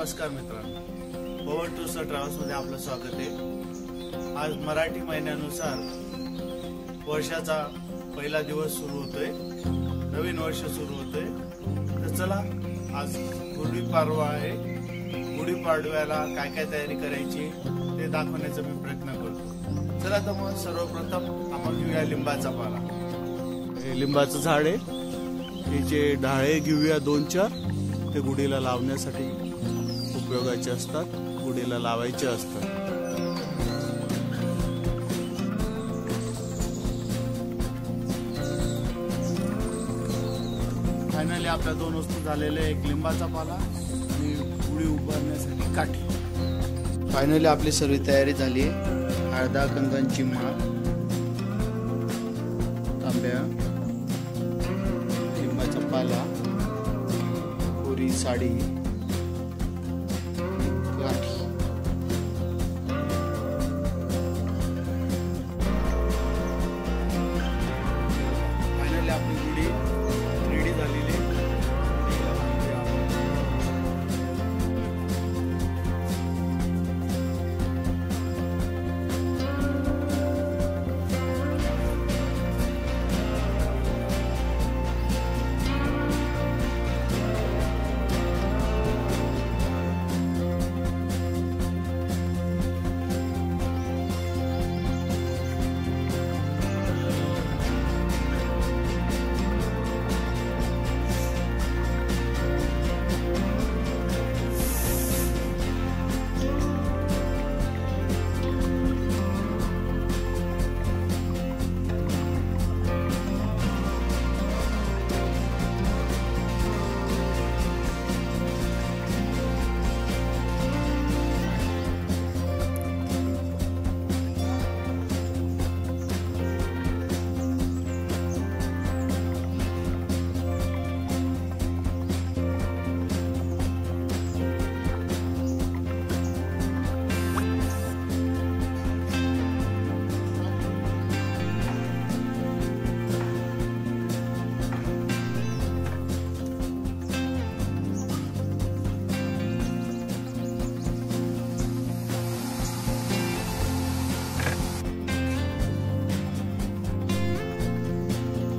नमस्कार मित्रांनो, पवन tours travels मध्ये आपलं स्वागत आहे। आज मराठी महिन्यानुसार वर्षाचा पहिला दिवस सुरू होतोय, नवीन वर्ष सुरू होतोय। तर चला, आज गुढीपाडवा आहे। गुढीपाडव्याला काय काय तयारी करायची ते दाखवण्याचा मी प्रयत्न करतो। चला तर मग सर्वप्रथम आपण घेऊया लिंबाचा पाला। हे लिंबाचं झाड आहे, हे जे ढाळे घेऊया 2-4, ते गुढीला लावण्यासाठी उपयोगाचे असतात, गुढीला लावायचे असतात। फायनली आपल्या 2 वस्तू झालेल्या, एक लिंबाचा पाला आणि गुढी उभारण्यासाठी काठी। फायनली आपली सर्व तयारी झाली। हळदा कंदांची माळ, तांब्या, लिंबाचा पाला, कोरी साडी, काठी। फायनली आपली गुढी रेडी झालेली आहे।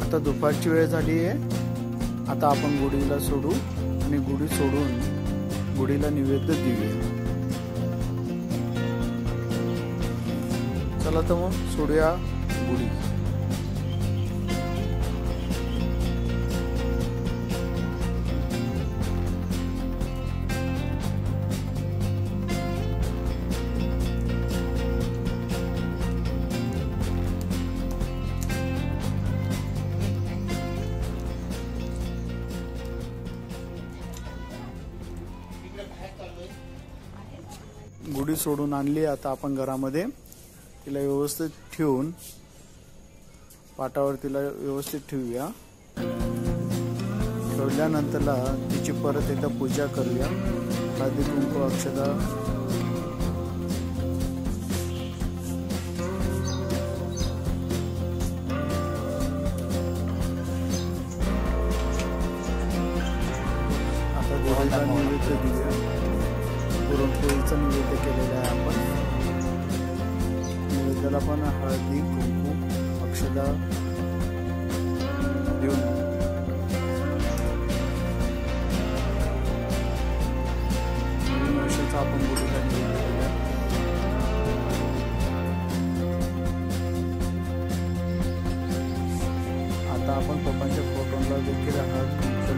आता दुपारची वेळ झाली आहे। आता आपण गुढीला सोडू आणि गुढी सोडून गुढीला नैवेद्य देऊया। चला तर मग सोडूया गुढी। गुढी सोडून आणली, आता आपण घरामध्ये तिला व्यवस्थित ठेवून पाटावर तिला व्यवस्थित ठेवूया। ठेवल्यानंतरला तिची परत एकदा पूजा करूया। हळदी कुंकू अक्षता आता गुढीला नैवेद्य देऊया। पुरणपोळीचा नैवेद्य केलेला आहे आपण। नैवेद्याला पण हळदी कुंकू अक्षता देऊन नवीन वर्षाचा आपण गुढीला नैवेद्य दिला। आता आपण पप्पांच्या फोटोला देखील हळद कुंकू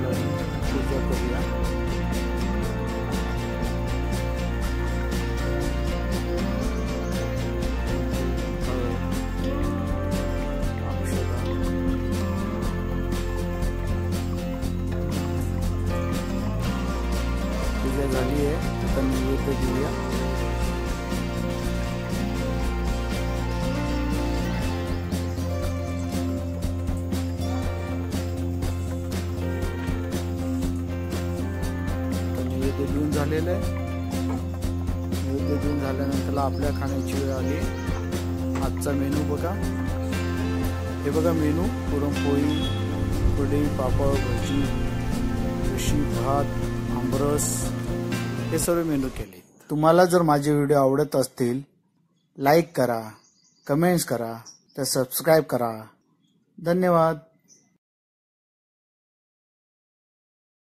पूजा करूया। पूजा झाली आहे, आता नैवेद्य देऊया। नैवेद्य देऊन झालेलं आहे। नैवेद्य देऊन झाल्यानंतर आपल्या खाण्याची वेळ आली। आजचा मेनू बघा, हे बघा मेनू, पुरणपोळी, कढी, पापड, भजी, भात, आमरस, हे सर्व मेनू केले. तुम्हाला जर माझे व्हिडिओ आवडत असतील, लाईक करा, कमेंट्स करा, तर सबस्क्राईब करा. धन्यवाद.